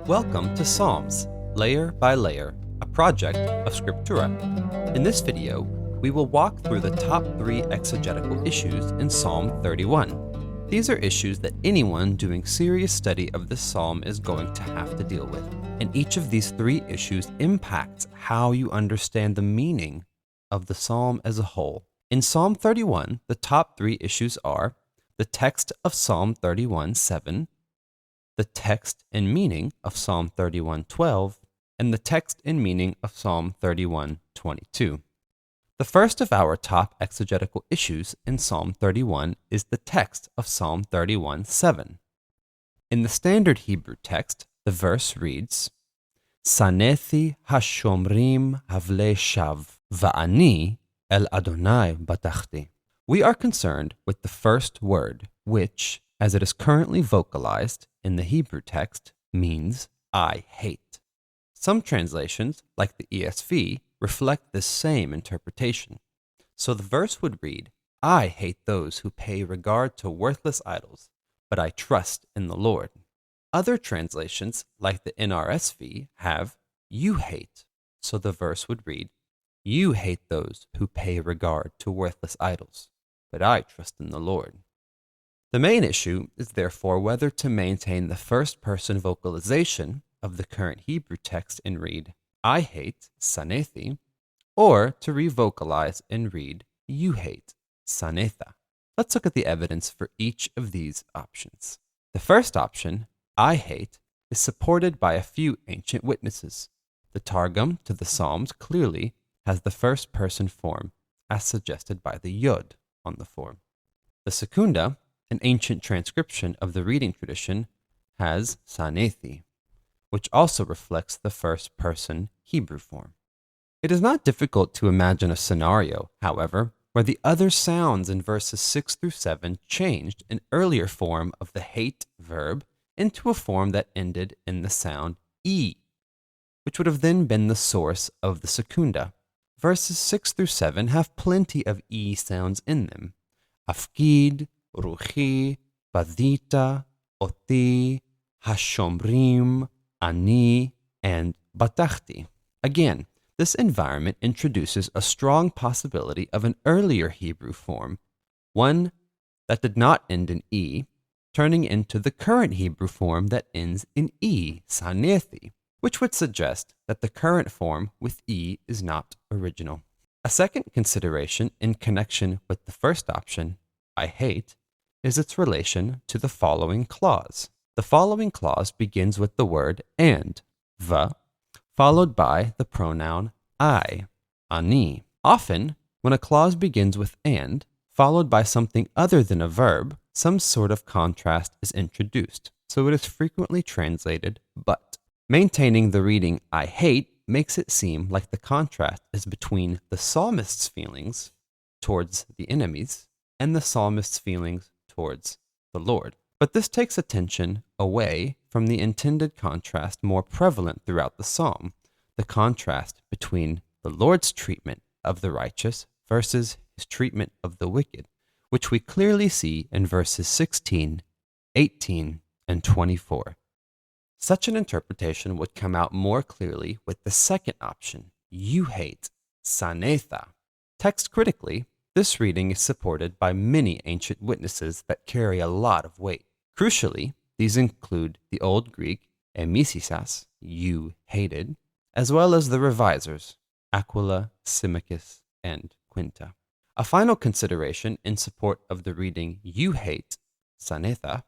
Welcome to Psalms, Layer by Layer, a project of Scriptura. In this video, we will walk through the top 3 exegetical issues in Psalm 31. These are issues that anyone doing serious study of this psalm is going to have to deal with, and each of these 3 issues impacts how you understand the meaning of the psalm as a whole. In Psalm 31, the top 3 issues are the text of Psalm 31:7, the text and meaning of Psalm 31:12, and the text and meaning of Psalm 31:22. The first of our top exegetical issues in Psalm 31 is the text of Psalm 31:7. In the standard Hebrew text, the verse reads, Sanethi hashomrim havle shav, va'ani el Adonai batachti. We are concerned with the first word, which, as it is currently vocalized in the Hebrew text, means I hate. Some translations, like the ESV, reflect this same interpretation. So the verse would read, I hate those who pay regard to worthless idols, but I trust in the Lord. Other translations, like the NRSV, have you hate. So the verse would read, you hate those who pay regard to worthless idols, but I trust in the Lord. The main issue is therefore whether to maintain the first-person vocalization of the current Hebrew text and read, I hate, sanethi, or to revocalize and read, you hate, sanetha. Let's look at the evidence for each of these options. The first option, I hate, is supported by a few ancient witnesses. The Targum to the Psalms clearly has the first-person form, as suggested by the yod on the form. The Secunda, an ancient transcription of the reading tradition, has sanethi, which also reflects the first-person Hebrew form. It is not difficult to imagine a scenario, however, where the other sounds in verses 6 through 7 changed an earlier form of the hate verb into a form that ended in the sound e, which would have then been the source of the Secunda. Verses 6 through 7 have plenty of e sounds in them. Afkid, ruchi, badita, oti, hashomrim, ani, and batachti. Again, this environment introduces a strong possibility of an earlier Hebrew form, one that did not end in e, turning into the current Hebrew form that ends in e, sanethi, which would suggest that the current form with e is not original. A second consideration in connection with the first option, I hate, is its relation to the following clause. The following clause begins with the word and, va, followed by the pronoun I, ani. Often, when a clause begins with and, followed by something other than a verb, some sort of contrast is introduced, so it is frequently translated but. Maintaining the reading I hate makes it seem like the contrast is between the psalmist's feelings towards the enemies and the psalmist's feelings towards the Lord. But this takes attention away from the intended contrast more prevalent throughout the psalm, the contrast between the Lord's treatment of the righteous versus his treatment of the wicked, which we clearly see in verses 16, 18, and 24. Such an interpretation would come out more clearly with the second option, you hate, sanetha. Text critically, this reading is supported by many ancient witnesses that carry a lot of weight. Crucially, these include the Old Greek emisisas, you hated, as well as the revisers, Aquila, Symmachus, and Quinta. A final consideration in support of the reading you hate, sanetha,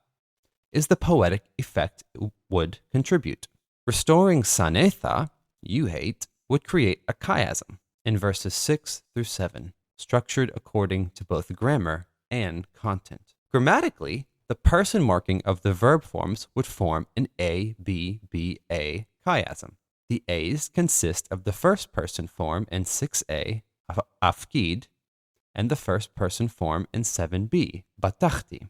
is the poetic effect it would contribute. Restoring sanetha, you hate, would create a chiasm in verses 6 through 7, structured according to both grammar and content. Grammatically, the person marking of the verb forms would form an A, B, B, A chiasm. The A's consist of the first person form in 6a, afkid, and the first person form in 7b, batachti.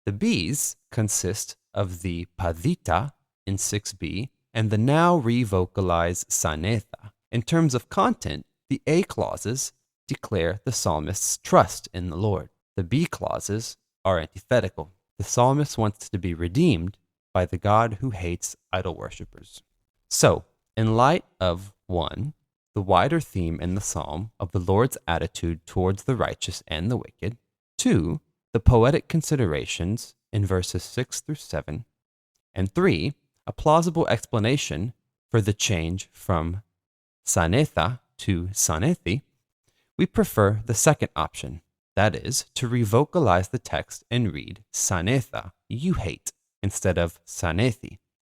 The B's consist of the padita in 6b and the now revocalized sanetha. In terms of content, the A clauses declare the psalmist's trust in the Lord. The B clauses are antithetical. The psalmist wants to be redeemed, by the God who hates idol worshippers. So, in light of 1, the wider theme in the psalm of the Lord's attitude towards the righteous and the wicked, 2, the poetic considerations in verses 6 through 7, and 3, a plausible explanation for the change from Sanetha to Sanethi, we prefer the second option, that is, to revocalize the text and read Sanetha, you hate, instead of Sanethi,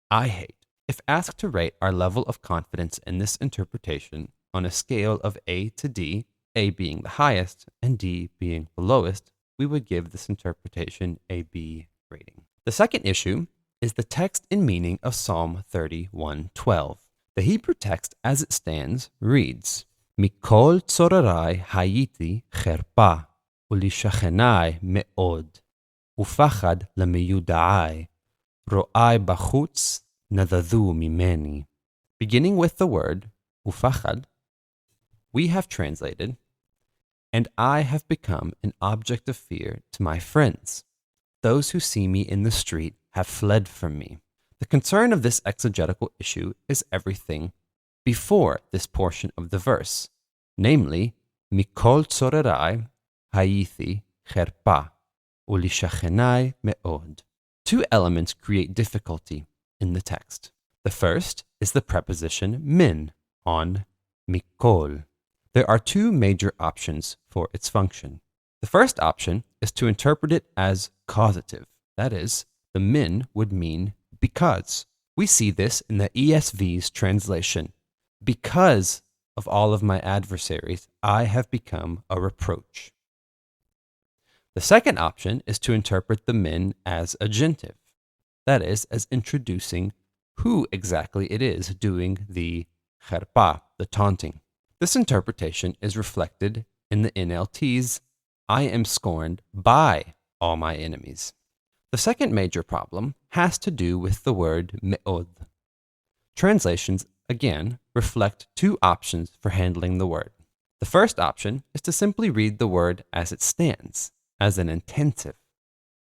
I hate. If asked to rate our level of confidence in this interpretation on a scale of A to D, A being the highest and D being the lowest, we would give this interpretation a B rating. The second issue is the text and meaning of Psalm 31:12. The Hebrew text as it stands reads, Mikol tzorarai hayiti cherpa, ulishachenai me'od, ufachad lemiyuda'ai, ro'ai bachutz nadadu mimeni. Beginning with the word ufachad, we have translated, and I have become an object of fear to my friends. Those who see me in the street have fled from me. The concern of this exegetical issue is everything before this portion of the verse, namely, Mikol tzorerai hayithi cherpa, ulishachenai me'od. Two elements create difficulty in the text. The first is the preposition min on mikol. There are two major options for its function. The first option is to interpret it as causative. That is, the min would mean because. We see this in the ESV's translation. Because of all of my adversaries, I have become a reproach. The second option is to interpret the min as agentive. That is, as introducing who exactly it is doing the cherpa, the taunting. This interpretation is reflected in the NLT's I am scorned by all my enemies. The second major problem has to do with the word me'od. Translations, again, reflect two options for handling the word. The first option is to simply read the word as it stands, as an intensive.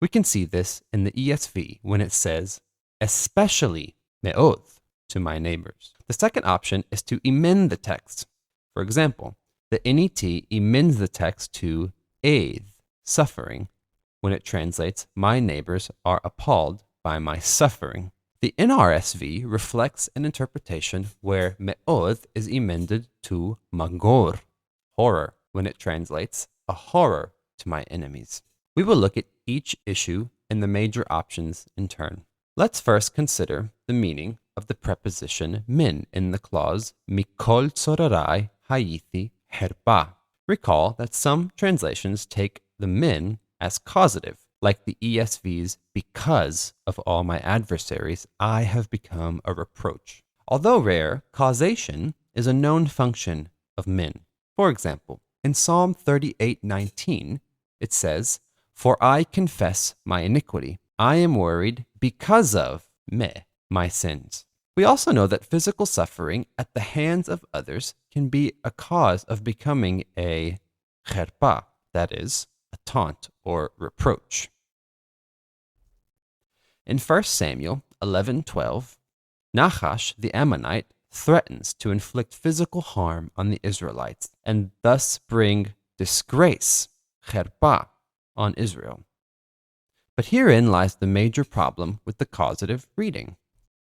We can see this in the ESV when it says, especially me'od, to my neighbors. The second option is to emend the text. For example, the NET emends the text to aid, suffering, when it translates, my neighbors are appalled by my suffering. The NRSV reflects an interpretation where me'od is emended to magor, horror, when it translates, a horror to my enemies. We will look at each issue and the major options in turn. Let's first consider the meaning of the preposition min in the clause mikol tzorarai hayithi herpa. Recall that some translations take the min as causative, like the ESV's because of all my adversaries, I have become a reproach. Although rare, causation is a known function of min. For example, in Psalm 38:19, it says, For I confess my iniquity. I am worried because of my sins. We also know that physical suffering at the hands of others can be a cause of becoming a cherpa, that is, a taunt or reproach. In 1 Samuel 11:12, Nahash the Ammonite threatens to inflict physical harm on the Israelites and thus bring disgrace, cherpa, on Israel. But herein lies the major problem with the causative reading.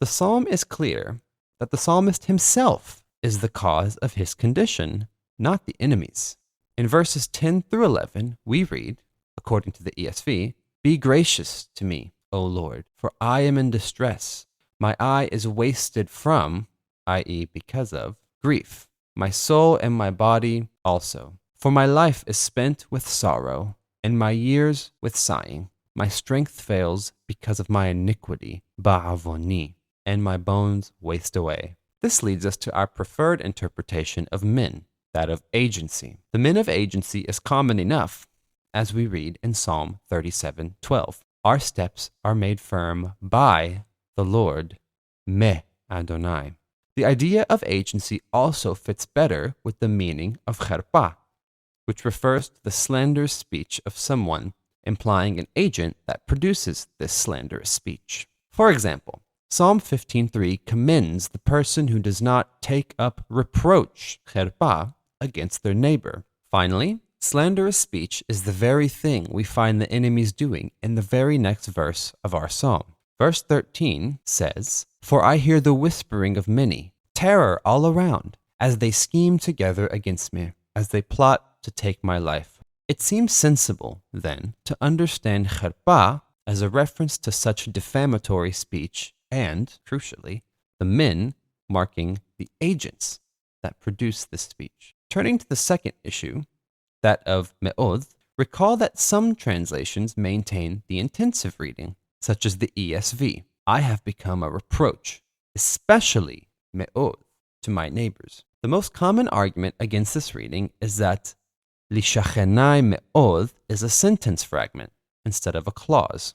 The psalm is clear that the psalmist himself is the cause of his condition, not the enemies. In verses 10 through 11, we read, according to the ESV, Be gracious to me, O Lord, for I am in distress. My eye is wasted from, i.e., because of, grief, my soul and my body also. For my life is spent with sorrow, and my years with sighing. My strength fails because of my iniquity, ba'avoni, and my bones waste away. This leads us to our preferred interpretation of min, that of agency. The min of agency is common enough, as we read in Psalm 37:12. Our steps are made firm by the Lord, me Adonai. The idea of agency also fits better with the meaning of cherpa, which refers to the slanderous speech of someone, implying an agent that produces this slanderous speech. For example, Psalm 15:3 commends the person who does not take up reproach, خربة, against their neighbor. Finally, slanderous speech is the very thing we find the enemies doing in the very next verse of our psalm. Verse 13 says, "For I hear the whispering of many, terror all around, as they scheme together against me, as they plot to take my life." It seems sensible, then, to understand خربة as a reference to such defamatory speech and, crucially, the men marking the agents that produce this speech. Turning to the second issue, that of me'od, recall that some translations maintain the intensive reading, such as the ESV. I have become a reproach, especially me'od, to my neighbors. The most common argument against this reading is that lishachenai me'od is a sentence fragment instead of a clause,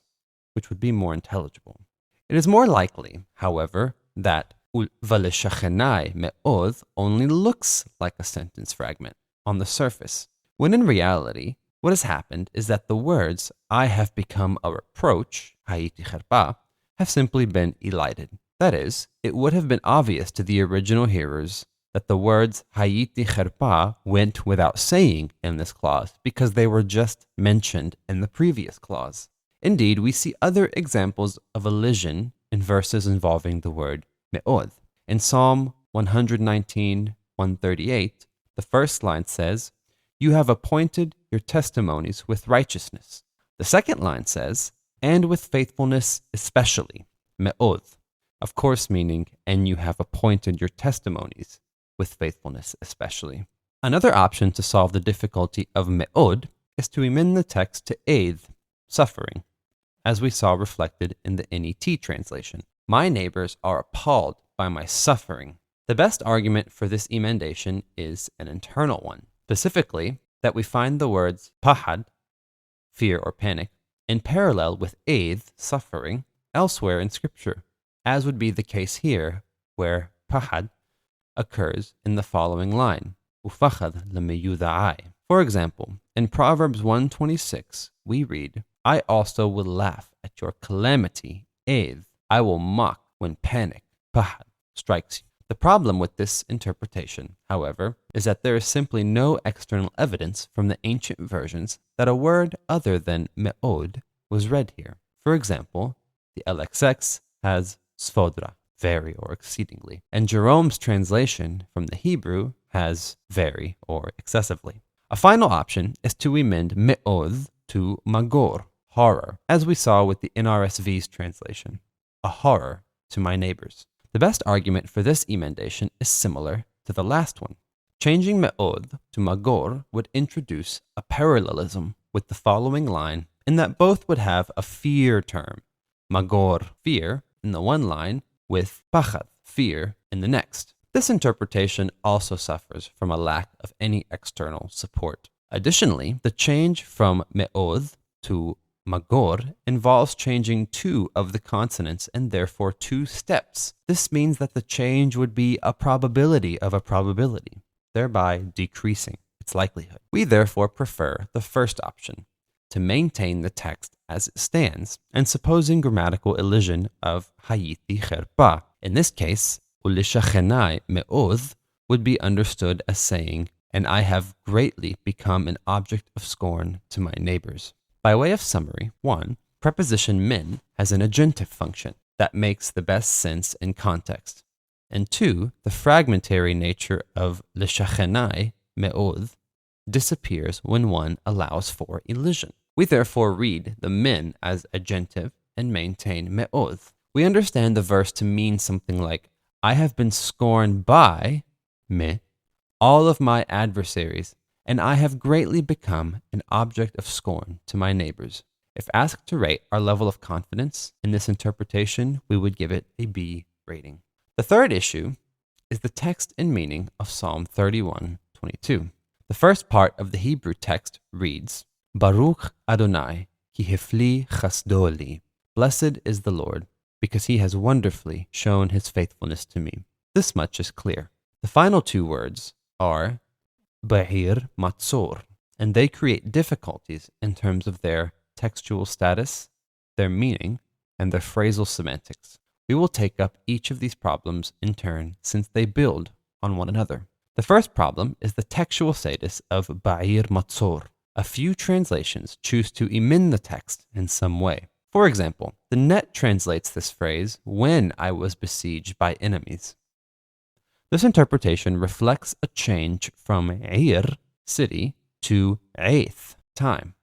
which would be more intelligible. It is more likely, however, that v'lishachenai me'od only looks like a sentence fragment on the surface, when in reality, what has happened is that the words, I have become a reproach, hayiti kharpa, have simply been elided. That is, it would have been obvious to the original hearers that the words hayiti kharpa went without saying in this clause because they were just mentioned in the previous clause. Indeed, we see other examples of elision in verses involving the word me'od. In Psalm 119, 138, the first line says, "You have appointed your testimonies with righteousness." The second line says, "and with faithfulness especially," me'od, of course meaning, "and you have appointed your testimonies with faithfulness especially." Another option to solve the difficulty of me'od is to amend the text to eid, suffering, as we saw reflected in the NET translation. My neighbors are appalled by my suffering. The best argument for this emendation is an internal one, specifically that we find the words pahad, fear or panic, in parallel with eid, suffering, elsewhere in Scripture, as would be the case here, where pahad occurs in the following line, ufachad lemeyuda'ai. For example, in Proverbs 1:26, we read, I also will laugh at your calamity, eid. I will mock when panic, pahad, strikes you. The problem with this interpretation, however, is that there is simply no external evidence from the ancient versions that a word other than me'od was read here. For example, the LXX has svodra, very or exceedingly, and Jerome's translation from the Hebrew has very or excessively. A final option is to amend me'od to magor, horror, as we saw with the NRSV's translation, a horror to my neighbors. The best argument for this emendation is similar to the last one. Changing me'od to magor would introduce a parallelism with the following line in that both would have a fear term, magor, fear, in the one line, with pachad, fear, in the next. This interpretation also suffers from a lack of any external support. Additionally, the change from me'od to magor involves changing two of the consonants and therefore two steps. This means that the change would be a probability of a probability, thereby decreasing its likelihood. We therefore prefer the first option, to maintain the text as it stands, and supposing grammatical elision of hayiti kharpa. In this case, ulishachenai me'od would be understood as saying, and I have greatly become an object of scorn to my neighbors. By way of summary, 1. Preposition min has an agentive function that makes the best sense in context. And 2. The fragmentary nature of lishachenai me'od disappears when one allows for elision. We therefore read the min as agentive and maintain me'od. We understand the verse to mean something like, I have been scorned by me, all of my adversaries, and I have greatly become an object of scorn to my neighbors. If asked to rate our level of confidence in this interpretation, we would give it a B rating. The third issue is the text and meaning of Psalm 31:22. The first part of the Hebrew text reads, Baruch Adonai, ki hefli chasdo li. Blessed is the Lord, because he has wonderfully shown his faithfulness to me. This much is clear. The final two words are Bahir Matzor, and they create difficulties in terms of their textual status, their meaning, and their phrasal semantics. We will take up each of these problems in turn since they build on one another. The first problem is the textual status of Ba'ir Matsur. A few translations choose to amend the text in some way. For example, the Net translates this phrase, when I was besieged by enemies. This interpretation reflects a change from Ir, city, to Aith, time,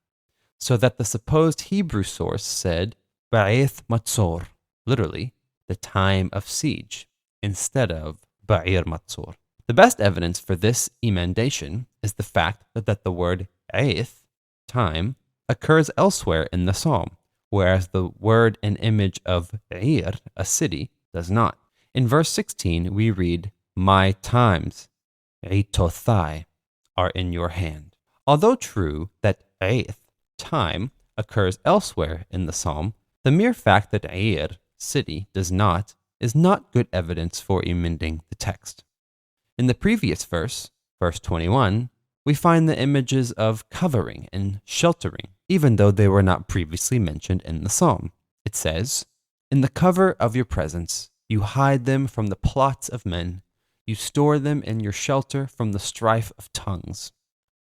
so that the supposed Hebrew source said Ba'ith Matsur, literally, the time of siege, instead of Ba'ir Matsur. The best evidence for this emendation is the fact that the word Aith, time, occurs elsewhere in the psalm, whereas the word and image of Ir, a city, does not. In verse 16, we read, my times, Eitothai, are in your hand. Although true that Aith, time, occurs elsewhere in the psalm, the mere fact that Ir, city, does not, is not good evidence for amending the text. In the previous verse, verse 21, we find the images of covering and sheltering, even though they were not previously mentioned in the psalm. It says, in the cover of your presence, you hide them from the plots of men. You store them in your shelter from the strife of tongues.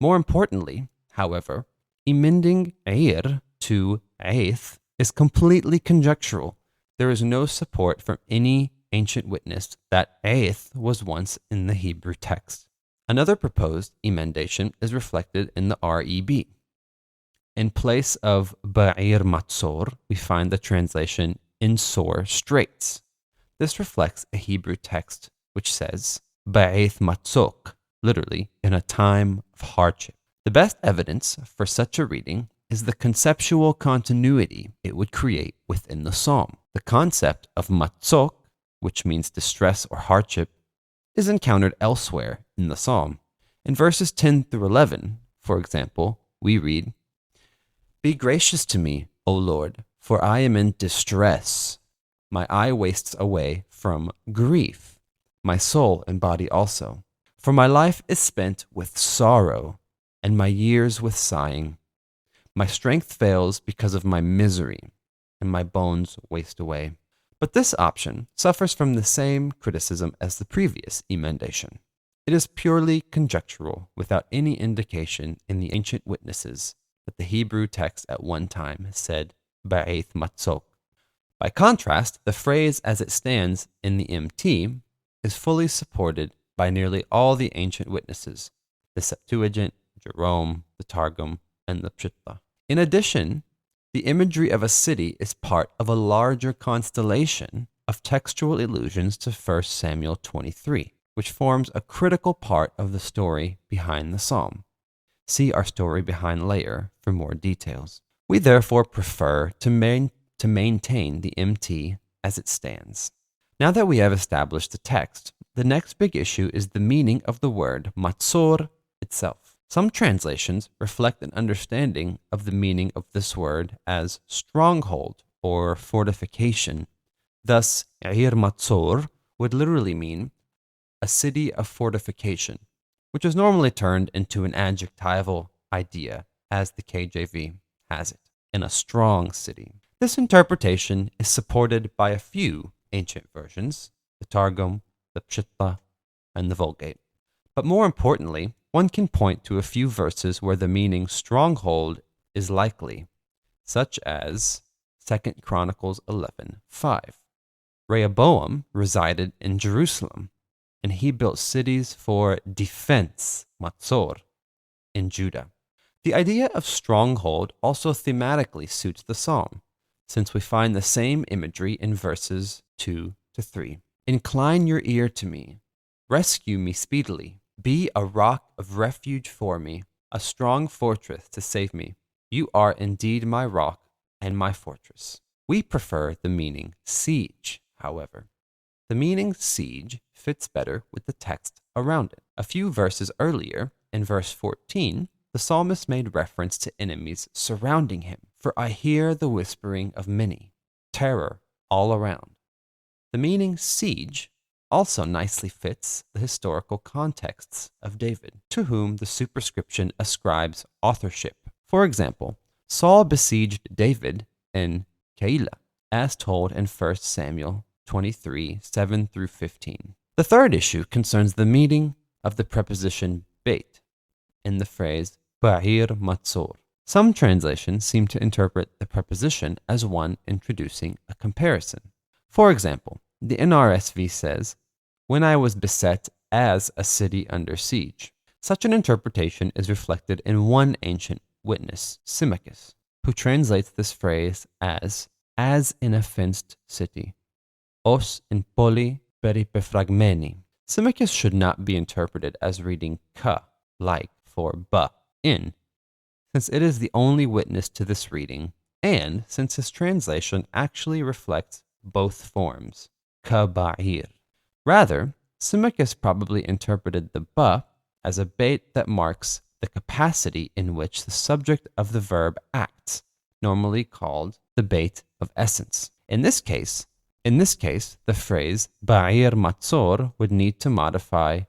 More importantly, however, amending Ir to Aith is completely conjectural. There is no support from any ancient witness that Aith was once in the Hebrew text. Another proposed emendation is reflected in the REB. In place of Ba'ir Matsor, we find the translation in sore straits. This reflects a Hebrew text which says Ba'ith Matzok, literally, in a time of hardship. The best evidence for such a reading is the conceptual continuity it would create within the psalm. The concept of Matzok, which means distress or hardship, is encountered elsewhere in the psalm. In verses 10 through 11, for example, we read, be gracious to me, O Lord, for I am in distress. My eye wastes away from grief, my soul and body also. For my life is spent with sorrow, and my years with sighing. My strength fails because of my misery, and my bones waste away. But this option suffers from the same criticism as the previous emendation. It is purely conjectural, without any indication in the ancient witnesses that the Hebrew text at one time said Ba'ith Matzok. By contrast, the phrase as it stands in the MT is fully supported by nearly all the ancient witnesses, the Septuagint, Jerome, the Targum, and the Pshitta. In addition, the imagery of a city is part of a larger constellation of textual allusions to 1 Samuel 23, which forms a critical part of the story behind the psalm. See our story behind layer for more details. We therefore prefer to maintain the MT as it stands. Now that we have established the text, the next big issue is the meaning of the word matzor itself. Some translations reflect an understanding of the meaning of this word as stronghold or fortification. Thus, Ir Matzor would literally mean a city of fortification, which is normally turned into an adjectival idea, as the KJV has it, in a strong city. This interpretation is supported by a few ancient versions, the Targum, the Pshitta, and the Vulgate. But more importantly, one can point to a few verses where the meaning stronghold is likely, such as 2 Chronicles 11:5. Rehoboam resided in Jerusalem, and he built cities for defense, Matzor, in Judah. The idea of stronghold also thematically suits the psalm, since we find the same imagery in verses 2 to 3. Incline your ear to me, rescue me speedily. Be a rock of refuge for me, a strong fortress to save me. You are indeed my rock and my fortress. We prefer the meaning siege, however. The meaning siege fits better with the text around it. A few verses earlier, in verse 14, the psalmist made reference to enemies surrounding him. For I hear the whispering of many, terror all around. The meaning siege also nicely fits the historical contexts of David, to whom the superscription ascribes authorship. For example, Saul besieged David in Keilah, as told in 1 Samuel 23, 7 through 15. The third issue concerns the meaning of the preposition beit in the phrase ba'ir matzor. Some translations seem to interpret the preposition as one introducing a comparison. For example, the NRSV says, "When I was beset as a city under siege." Such an interpretation is reflected in one ancient witness, Symmachus, who translates this phrase as in a fenced city, os in poli peripefragmeni. Symmachus should not be interpreted as reading ka, like, for ba, in, since it is the only witness to this reading, and since his translation actually reflects both forms, ka ba'ir. Rather, Symmachus probably interpreted the ba as a beit that marks the capacity in which the subject of the verb acts, normally called the beit of essence. In this case, the phrase ba'ir matzor would need to modify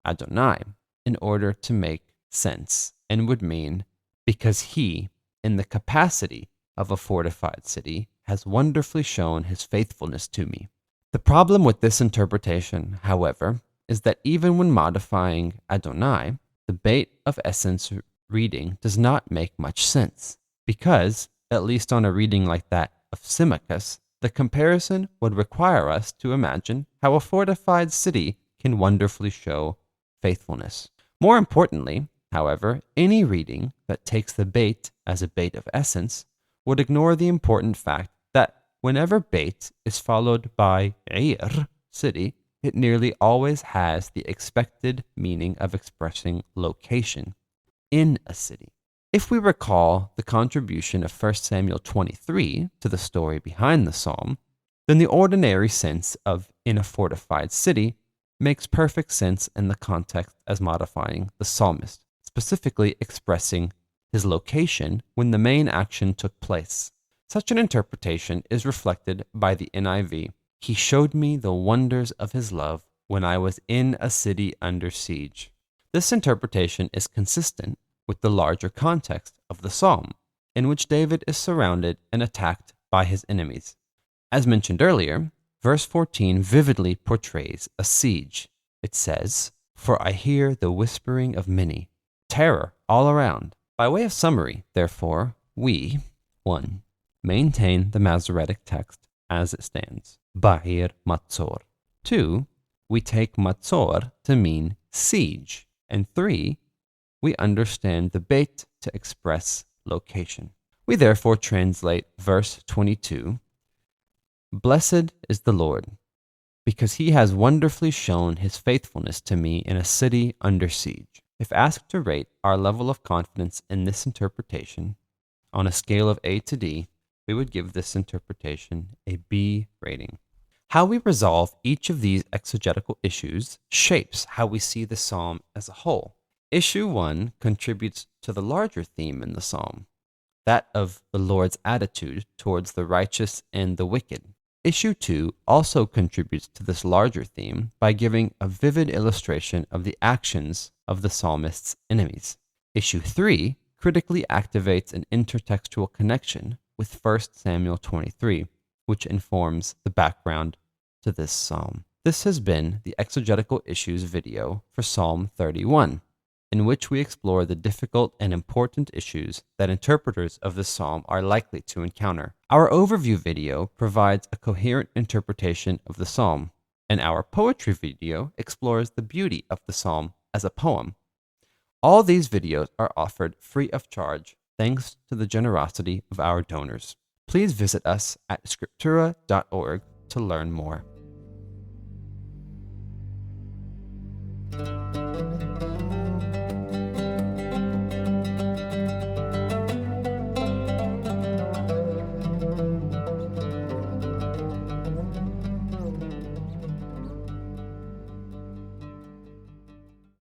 Adonai in order to make sense, and would mean, because he, in the capacity of a fortified city, has wonderfully shown his faithfulness to me. The problem with this interpretation, however, is that even when modifying Adonai, the beit of essence reading does not make much sense, because, at least on a reading like that of Symmachus, the comparison would require us to imagine how a fortified city can wonderfully show faithfulness. More importantly, however, any reading that takes the beit as a beit of essence would ignore the important fact that whenever beit is followed by ir, city, it nearly always has the expected meaning of expressing location, in a city. If we recall the contribution of 1 Samuel 23 to the story behind the psalm, then the ordinary sense of in a fortified city makes perfect sense in the context as modifying the psalmist, specifically expressing his location when the main action took place. Such an interpretation is reflected by the NIV. He showed me the wonders of his love when I was in a city under siege. This interpretation is consistent with the larger context of the psalm, in which David is surrounded and attacked by his enemies. As mentioned earlier, verse 14 vividly portrays a siege. It says, "For I hear the whispering of many, terror all around." By way of summary, therefore, we 1. Maintain the Masoretic text as it stands, Ba'ir Matzor. 2. We take Matzor to mean siege. And 3. We understand the beit to express location. We therefore translate verse 22, "Blessed is the Lord, because he has wonderfully shown his faithfulness to me in a city under siege." If asked to rate our level of confidence in this interpretation on a scale of A to D, we would give this interpretation a B rating. How we resolve each of these exegetical issues shapes how we see the psalm as a whole. Issue 1 contributes to the larger theme in the psalm, that of the Lord's attitude towards the righteous and the wicked. Issue 2 also contributes to this larger theme by giving a vivid illustration of the actions of the psalmist's enemies. Issue 3 critically activates an intertextual connection with 1 Samuel 23, which informs the background to this psalm. This has been the Exegetical Issues video for Psalm 31, in which we explore the difficult and important issues that interpreters of the psalm are likely to encounter. Our overview video provides a coherent interpretation of the psalm, and our poetry video explores the beauty of the psalm as a poem. All these videos are offered free of charge thanks to the generosity of our donors. Please visit us at scriptura.org to learn more.